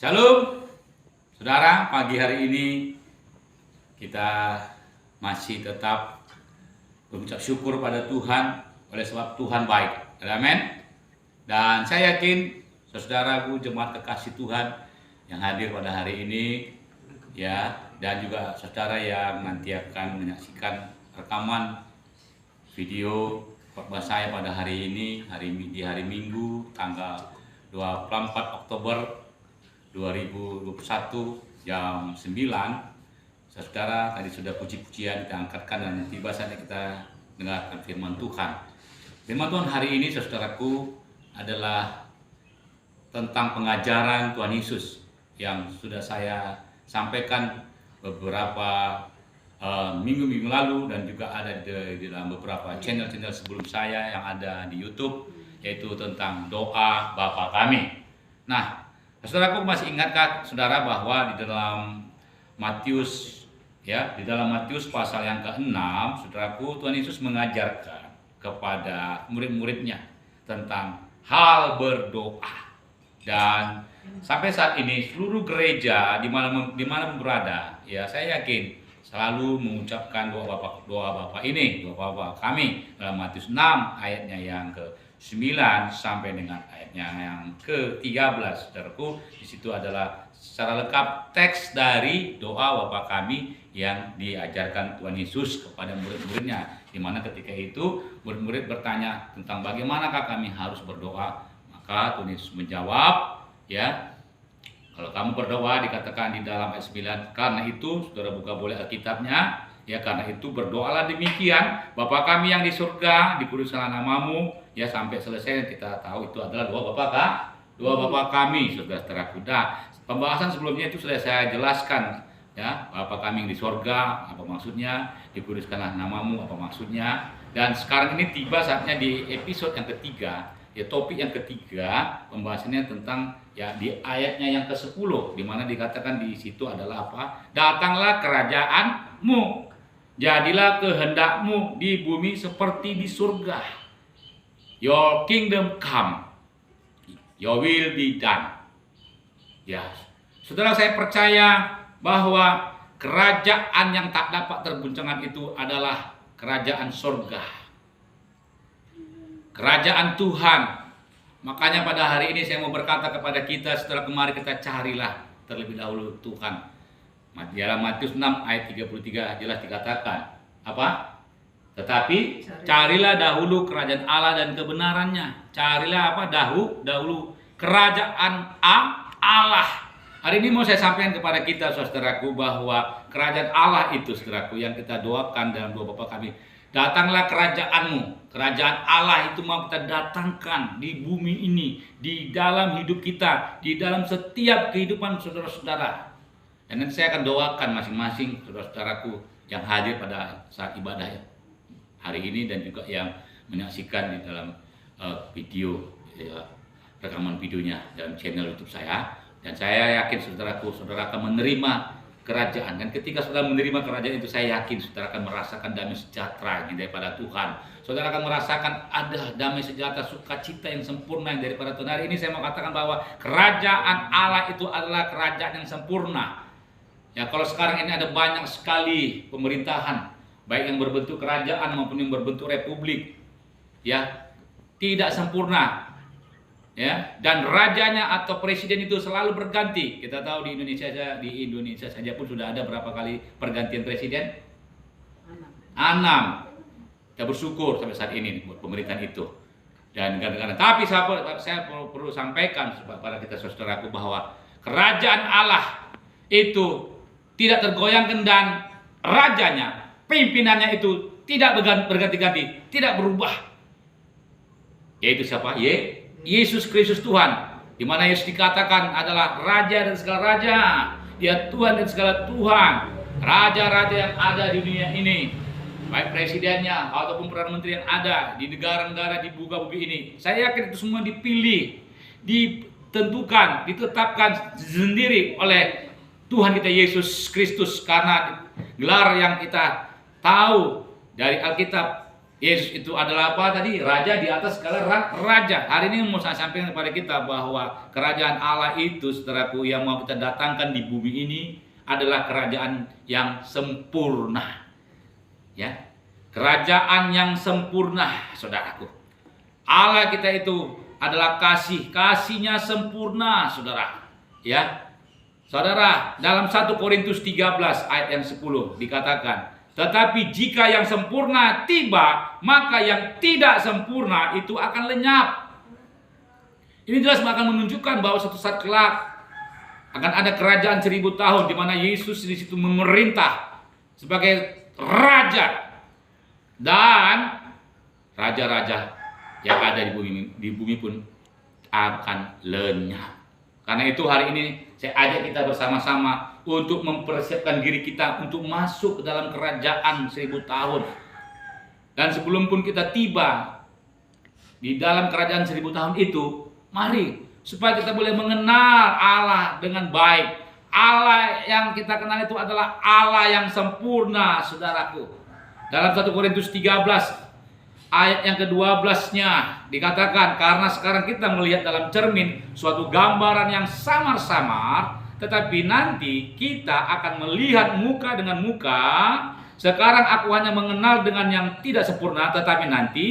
Shalom, saudara. Pagi hari ini kita masih tetap mengucap syukur pada Tuhan oleh sebab Tuhan baik. Amin. Dan saya yakin saudaraku jemaat kekasih Tuhan yang hadir pada hari ini ya, dan juga saudara yang nanti akan menyaksikan rekaman video khotbah saya pada hari ini, di hari Minggu tanggal 24 Oktober 2021 jam 9. Saudara, tadi sudah puji-pujian kita angkatkan dan tiba saatnya kita dengarkan firman Tuhan. Firman Tuhan hari ini saudaraku adalah tentang pengajaran Tuhan Yesus yang sudah saya sampaikan beberapa minggu-minggu lalu dan juga ada di dalam beberapa channel-channel sebelum saya yang ada di YouTube, yaitu tentang doa Bapa kami. Nah, saudaraku masih ingatkah saudara bahwa di dalam Matius pasal yang ke-6, saudaraku, Tuhan Yesus mengajarkan kepada murid-muridnya tentang hal berdoa. Dan sampai saat ini seluruh gereja di mana berada, ya saya yakin selalu mengucapkan doa Bapa kami dalam Matius 6 ayatnya yang ke-9 sampai dengan ayatnya yang ke-13. Saudaraku, di situ adalah secara lengkap teks dari doa Bapa kami yang diajarkan Tuhan Yesus kepada murid-muridnya, di mana ketika itu murid-murid bertanya tentang bagaimanakah kami harus berdoa. Maka Tuhan Yesus menjawab, ya, kalau kamu berdoa dikatakan di dalam ayat 9, karena itu, saudara buka boleh Alkitabnya, ya, karena itu berdoalah demikian, Bapa kami yang di surga, dikuduskanlah namamu, ya, sampai selesai kita tahu itu adalah doa Bapa kami, saudara-saudaraku. Nah, pembahasan sebelumnya itu sudah saya jelaskan, ya, Bapa kami yang di surga, apa maksudnya, dikuduskanlah namamu, apa maksudnya. Dan sekarang ini tiba saatnya di episode yang ketiga, ya, topik yang ketiga, pembahasannya tentang, ya, di ayatnya yang ke-10, di mana dikatakan di situ adalah apa? Datanglah kerajaanmu, jadilah kehendakmu di bumi seperti di surga. Your kingdom come, your will be done. Ya, saudara, saya percaya bahwa kerajaan yang tak dapat terguncangkan itu adalah kerajaan surga, kerajaan Tuhan. Makanya pada hari ini saya mau berkata kepada kita, setelah kemarin kita carilah terlebih dahulu Tuhan. Dalam Matius 6 ayat 33 jelas dikatakan apa? Tetapi carilah dahulu kerajaan Allah dan kebenarannya. Carilah apa? Dahulu kerajaan Allah. Hari ini mau saya sampaikan kepada kita, saudaraku, bahwa kerajaan Allah itu, saudaraku, yang kita doakan dalam doa Bapa kami. Datanglah kerajaanmu. Kerajaan Allah itu mau kita datangkan di bumi ini, di dalam hidup kita, di dalam setiap kehidupan saudara-saudara. Dan nanti saya akan doakan masing-masing saudara-saudaraku yang hadir pada saat ibadah hari ini dan juga yang menyaksikan di dalam video, ya, rekaman videonya dalam channel YouTube saya. Dan saya yakin saudaraku, saudara akan menerima kerajaan, dan ketika saudara menerima kerajaan itu, saya yakin saudara akan merasakan damai sejahtera yang daripada Tuhan. Saudara akan merasakan ada damai sejahtera, sukacita yang sempurna yang daripada Tuhan. Hari ini saya mau katakan bahwa kerajaan Allah itu adalah kerajaan yang sempurna. Ya, kalau sekarang ini ada banyak sekali pemerintahan, baik yang berbentuk kerajaan maupun yang berbentuk republik, ya, tidak sempurna. Ya, dan rajanya atau presiden itu selalu berganti. Kita tahu di Indonesia saja pun sudah ada berapa kali pergantian presiden? 6. Kita bersyukur sampai saat ini buat pemerintahan itu. Dan kadang-kadang, tapi saya perlu sampaikan kepada kita, saudaraku, bahwa kerajaan Allah itu tidak tergoyangkan dan rajanya, pimpinannya itu tidak berganti-ganti, tidak berubah. Yaitu siapa? Yesus Kristus Tuhan, di mana Yesus dikatakan adalah Raja dan segala raja, Dia Tuhan dan segala Tuhan, raja-raja yang ada di dunia ini, baik presidennya ataupun perdana menteri yang ada di negara-negara di muka bumi ini. Saya yakin itu semua dipilih, ditentukan, ditetapkan sendiri oleh Tuhan kita Yesus Kristus, karena gelar yang kita tahu dari Alkitab Yesus itu adalah apa tadi? Raja di atas segala raja. Hari ini mau saya sampaikan kepada kita bahwa kerajaan Allah itu, saudaraku, yang mau kita datangkan di bumi ini adalah kerajaan yang sempurna. Ya, kerajaan yang sempurna, saudaraku. Allah kita itu adalah kasih, kasihnya sempurna, saudara. Ya, saudara, dalam 1 Korintus 13 ayat yang 10 dikatakan, tetapi jika yang sempurna tiba, maka yang tidak sempurna itu akan lenyap. Ini jelas akan menunjukkan bahwa suatu saat kelak akan ada kerajaan 1000 tahun di mana Yesus di situ memerintah sebagai raja, dan raja-raja yang ada di bumi pun akan lenyap. Karena itu hari ini saya ajak kita bersama-sama untuk mempersiapkan diri kita untuk masuk ke dalam kerajaan 1000 tahun. Dan sebelum pun kita tiba di dalam kerajaan 1000 tahun itu, mari supaya kita boleh mengenal Allah dengan baik. Allah yang kita kenal itu adalah Allah yang sempurna, saudaraku. Dalam 1 Korintus 13 ayat yang ke-12-nya dikatakan, karena sekarang kita melihat dalam cermin suatu gambaran yang samar-samar, tetapi nanti kita akan melihat muka dengan muka. Sekarang aku hanya mengenal dengan yang tidak sempurna, tetapi nanti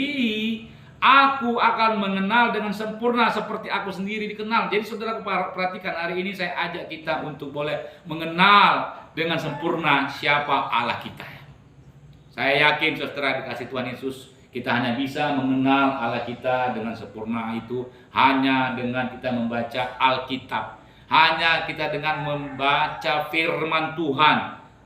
aku akan mengenal dengan sempurna seperti aku sendiri dikenal. Jadi saudara perhatikan, hari ini saya ajak kita untuk boleh mengenal dengan sempurna siapa Allah kita. Saya yakin saudara dikasih Tuhan Yesus, kita hanya bisa mengenal Allah kita dengan sempurna itu hanya dengan kita membaca Alkitab. Hanya kita dengan membaca firman Tuhan.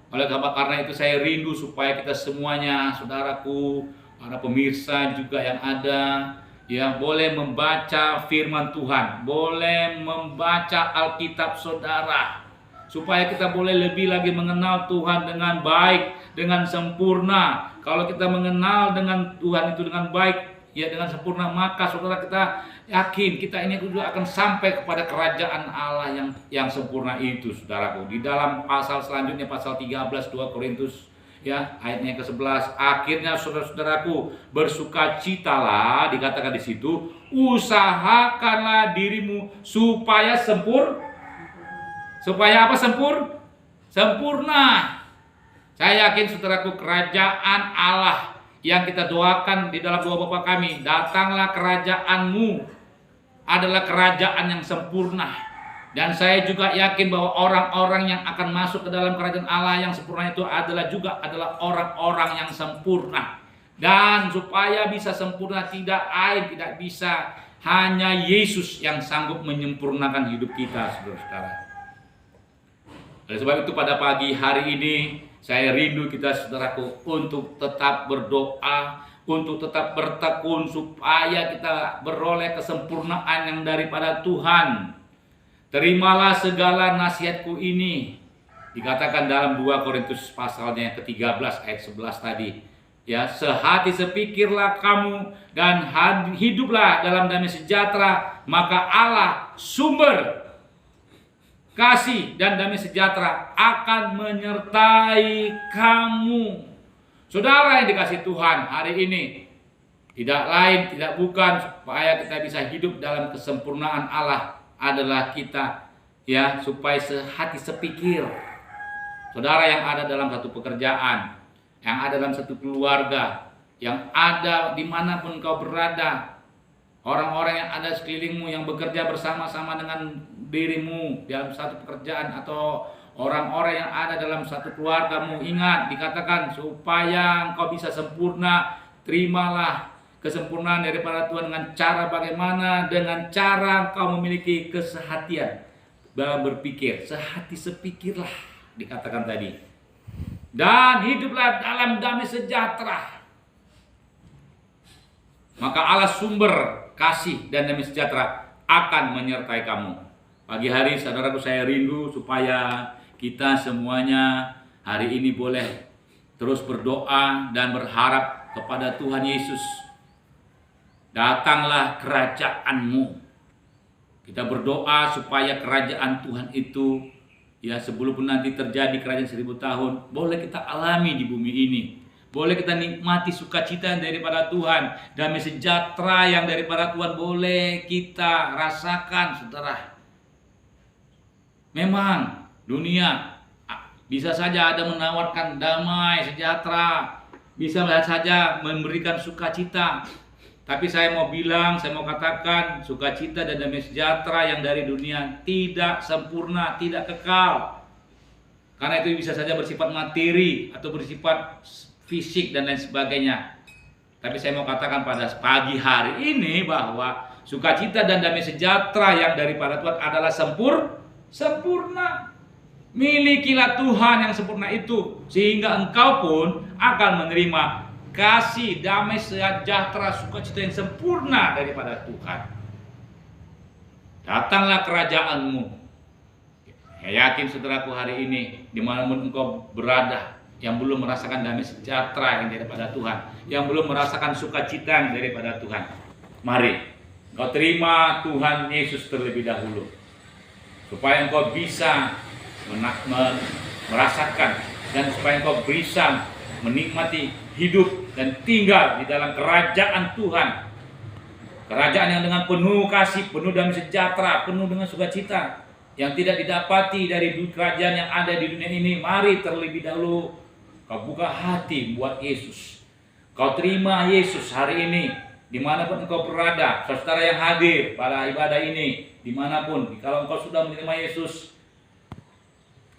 Oleh karena itu saya rindu supaya kita semuanya, saudaraku, para pemirsa juga yang ada, ya, boleh membaca firman Tuhan, boleh membaca Alkitab saudara, supaya kita boleh lebih lagi mengenal Tuhan dengan baik, dengan sempurna. Kalau kita mengenal dengan Tuhan itu dengan baik, ya, dengan sempurna, maka saudara kita yakin kita ini juga akan sampai kepada kerajaan Allah yang sempurna itu, saudaraku. Di dalam pasal selanjutnya, pasal 13 2 Korintus, ya, ayatnya ke-11, akhirnya saudara-saudaraku, bersukacitalah, dikatakan di situ, usahakanlah dirimu supaya supaya apa? Sempurna. Saya yakin saudaraku, kerajaan Allah yang kita doakan di dalam doa Bapa kami, datanglah kerajaanmu, adalah kerajaan yang sempurna. Dan saya juga yakin bahwa orang-orang yang akan masuk ke dalam kerajaan Allah yang sempurna itu adalah orang-orang yang sempurna. Dan supaya bisa sempurna, tidak lain, tidak bisa, hanya Yesus yang sanggup menyempurnakan hidup kita, saudara-saudara. Oleh sebab itu pada pagi hari ini saya rindu kita, saudaraku, untuk tetap berdoa, untuk tetap bertekun supaya kita beroleh kesempurnaan yang daripada Tuhan. Terimalah segala nasihatku ini, dikatakan dalam 2 Korintus pasalnya yang ke-13 ayat 11 tadi. Ya, sehati sepikirlah kamu dan hiduplah dalam damai sejahtera, maka Allah sumber kasih dan damai sejahtera akan menyertai kamu. Saudara yang dikasih Tuhan, hari ini tidak lain, tidak bukan, supaya kita bisa hidup dalam kesempurnaan Allah adalah kita, ya, supaya sehati sepikir. Saudara yang ada dalam satu pekerjaan, yang ada dalam satu keluarga, yang ada dimanapun kau berada, orang-orang yang ada sekelilingmu yang bekerja bersama-sama dengan dirimu dalam satu pekerjaan, atau orang-orang yang ada dalam satu keluargamu, ingat dikatakan supaya engkau bisa sempurna, terimalah kesempurnaan daripada Tuhan dengan cara bagaimana? Dengan cara engkau memiliki kesehatian dalam berpikir, sehati sepikirlah dikatakan tadi, dan hiduplah dalam damai sejahtera, maka Allah sumber kasih dan damai sejahtera akan menyertai kamu. Pagi hari saudaraku, saya rindu supaya kita semuanya hari ini boleh terus berdoa dan berharap kepada Tuhan Yesus. Datanglah kerajaanmu. Kita berdoa supaya kerajaan Tuhan itu, ya, sebelum nanti terjadi kerajaan 1000 tahun, boleh kita alami di bumi ini. Boleh kita nikmati sukacita yang daripada Tuhan, damai sejahtera yang daripada Tuhan boleh kita rasakan, saudara. Memang dunia bisa saja ada menawarkan damai sejahtera, bisa saja memberikan sukacita. Tapi saya mau katakan, sukacita dan damai sejahtera yang dari dunia tidak sempurna, tidak kekal. Karena itu bisa saja bersifat materi atau bersifat fisik dan lain sebagainya. Tapi saya mau katakan pada pagi hari ini bahwa sukacita dan damai sejahtera yang daripada Tuhan adalah sempurna. Milikilah Tuhan yang sempurna itu, sehingga engkau pun akan menerima kasih, damai sejahtera, sukacita yang sempurna daripada Tuhan. Datanglah kerajaanmu. Saya yakin saudaraku hari ini, dimanapun engkau berada, yang belum merasakan damai sejahtera yang daripada Tuhan, yang belum merasakan sukacita yang daripada Tuhan, mari engkau terima Tuhan Yesus terlebih dahulu, supaya engkau bisa merasakan dan supaya engkau bisa menikmati hidup dan tinggal di dalam kerajaan Tuhan, kerajaan yang dengan penuh kasih, penuh damai sejahtera, penuh dengan sukacita yang tidak didapati dari kerajaan yang ada di dunia ini. Mari terlebih dahulu kau buka hati buat Yesus. Kau terima Yesus hari ini, dimanapun engkau berada, saudara yang hadir pada ibadah ini, dimanapun, kalau engkau sudah menerima Yesus,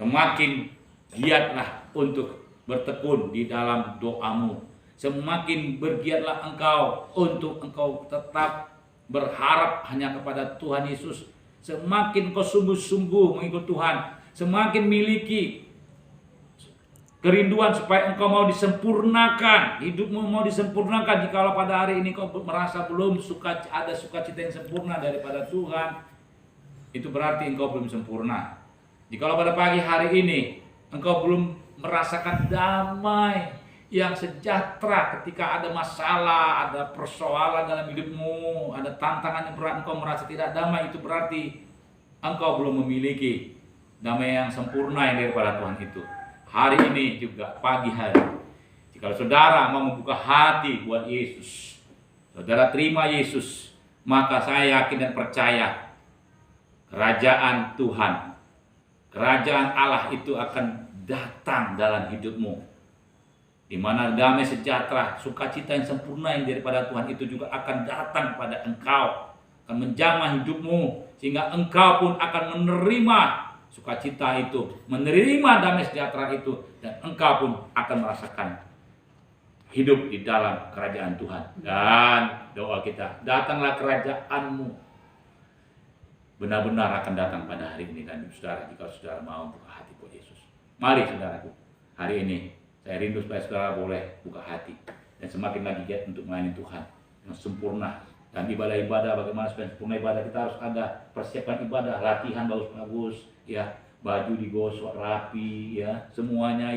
semakin giatlah untuk bertekun di dalam doamu. Semakin bergiatlah engkau untuk engkau tetap berharap hanya kepada Tuhan Yesus. Semakin kau sungguh-sungguh mengikut Tuhan, semakin miliki kerinduan supaya engkau mau disempurnakan, hidupmu mau disempurnakan. Jikalau pada hari ini kau merasa belum ada sukacita yang sempurna daripada Tuhan, itu berarti engkau belum sempurna. Jikalau pada pagi hari ini engkau belum merasakan damai yang sejahtera ketika ada masalah, ada persoalan dalam hidupmu, ada tantangan yang berat, engkau merasa tidak damai, itu berarti engkau belum memiliki damai yang sempurna yang daripada Tuhan itu. Hari ini juga pagi hari, jika saudara mau membuka hati buat Yesus, saudara terima Yesus, maka saya yakin dan percaya kerajaan Tuhan, kerajaan Allah itu akan datang dalam hidupmu, di mana damai sejahtera, sukacita yang sempurna yang daripada Tuhan itu juga akan datang pada engkau, akan menjamah hidupmu, sehingga engkau pun akan menerima sukacita itu, menerima damai sejahtera itu, dan engkau pun akan merasakan hidup di dalam kerajaan Tuhan. Dan doa kita, datanglah kerajaanmu, benar-benar akan datang pada hari ini. Dan saudara, jika saudara mau buka hati buat Yesus, mari saudaraku, hari ini saya rindu supaya saudara boleh buka hati dan semakin lagi giat untuk melayani Tuhan yang sempurna. Dan ibadah-ibadah, bagaimana supaya sempurna ibadah, kita harus ada persiapan ibadah, latihan bagus-bagus, ya, baju digosok rapi, ya, semuanya.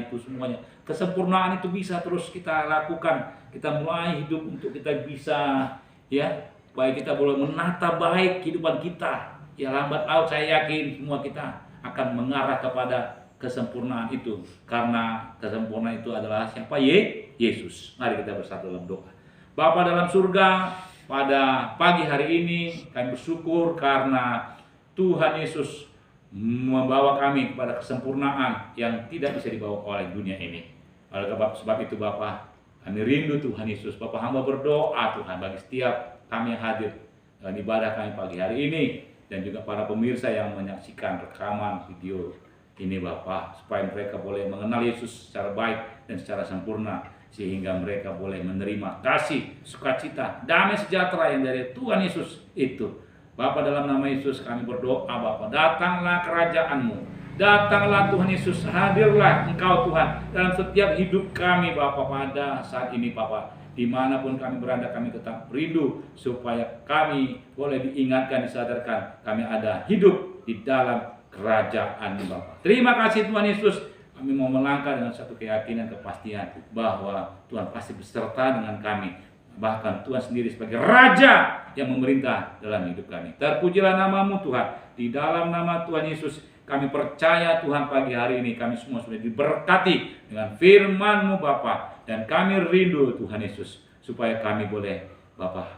Kesempurnaan itu bisa terus kita lakukan. Kita mulai hidup untuk kita bisa, ya, supaya kita boleh menata baik kehidupan kita. Ya, lambat laun saya yakin semua kita akan mengarah kepada kesempurnaan itu, karena kesempurnaan itu adalah siapa? Yesus. Mari kita bersatu dalam doa. Bapa dalam surga, pada pagi hari ini kami bersyukur karena Tuhan Yesus membawa kami kepada kesempurnaan yang tidak bisa dibawa oleh dunia ini. Oleh sebab itu Bapa, kami rindu Tuhan Yesus. Bapa, hamba berdoa Tuhan bagi setiap kami yang hadir dalam ibadah kami pagi hari ini, dan juga para pemirsa yang menyaksikan rekaman video ini Bapa, supaya mereka boleh mengenal Yesus secara baik dan secara sempurna, sehingga mereka boleh menerima kasih, sukacita, damai sejahtera yang dari Tuhan Yesus itu. Bapa, dalam nama Yesus kami berdoa Bapa, datanglah kerajaanmu, datanglah Tuhan Yesus, hadirlah Engkau Tuhan dalam setiap hidup kami Bapa pada saat ini Bapa. Dimanapun kami berada, kami tetap rindu supaya kami boleh diingatkan, disadarkan kami ada hidup di dalam kerajaan Bapa. Terima kasih Tuhan Yesus. Kami mau melangkah dengan satu keyakinan, kepastian bahwa Tuhan pasti beserta dengan kami. Bahkan Tuhan sendiri sebagai Raja yang memerintah dalam hidup kami. Terpujilah nama-Mu Tuhan. Di dalam nama Tuhan Yesus kami percaya Tuhan pagi hari ini kami semua sudah diberkati dengan firman-Mu Bapa. Dan kami rindu Tuhan Yesus supaya kami boleh Bapa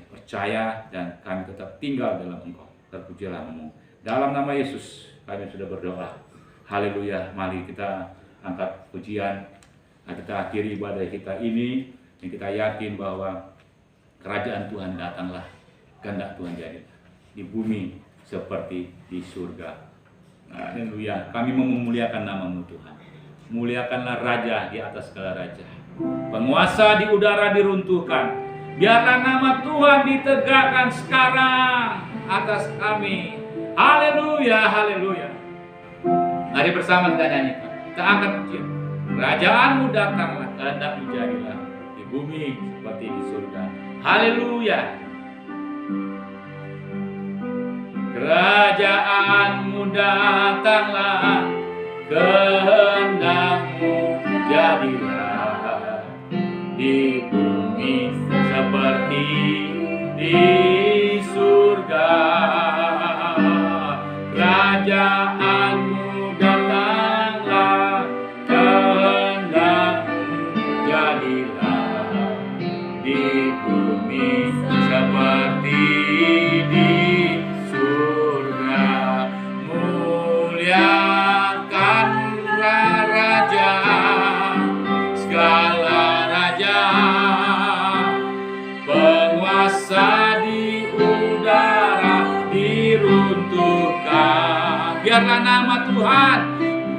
percaya dan kami tetap tinggal dalam Engkau. Terpujilah namamu. Dalam nama Yesus kami sudah berdoa. Haleluya. Mari kita angkat pujian. Kita akhiri ibadah kita ini. Dan kita yakin bahwa kerajaan Tuhan datanglah. Kehendak Tuhan jadilah. Di bumi seperti di surga. Haleluya. Kami memuliakan namamu Tuhan. Muliakanlah Raja di atas segala raja. Penguasa di udara diruntuhkan. Biarlah nama Tuhan ditegakkan sekarang atas kami. Haleluya, haleluya. Mari bersama kita nyanyikan. Kita angkat pujian. Kerajaanmu datanglah, kehendakmu jadilah di bumi seperti di surga. Haleluya. Kerajaanmu datanglah, kehendakmu jadilah di bumi seperti di surga. Kerajaanmu datanglah, kehendakmu jadilah di bumi seperti di surga. Muliakanlah Raja, segala raja, penguasa di udara diruntuhkan. Biarlah nama Tuhan,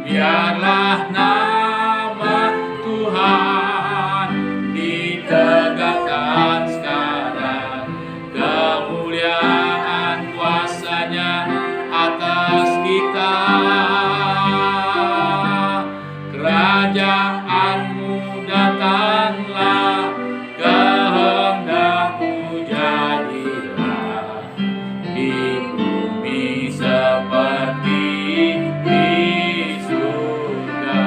biarlah nama Tuhan ditegakkan sekarang. Kemuliaan kuasanya atas kita. Kerajaanmu datanglah, kehendakmu jadilah di bumi seperti di surga.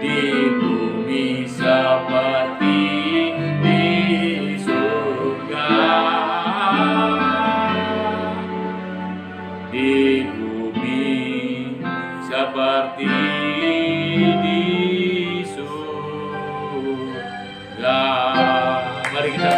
Di bumi seperti di surga. Di bumi seperti di surga. Mari kita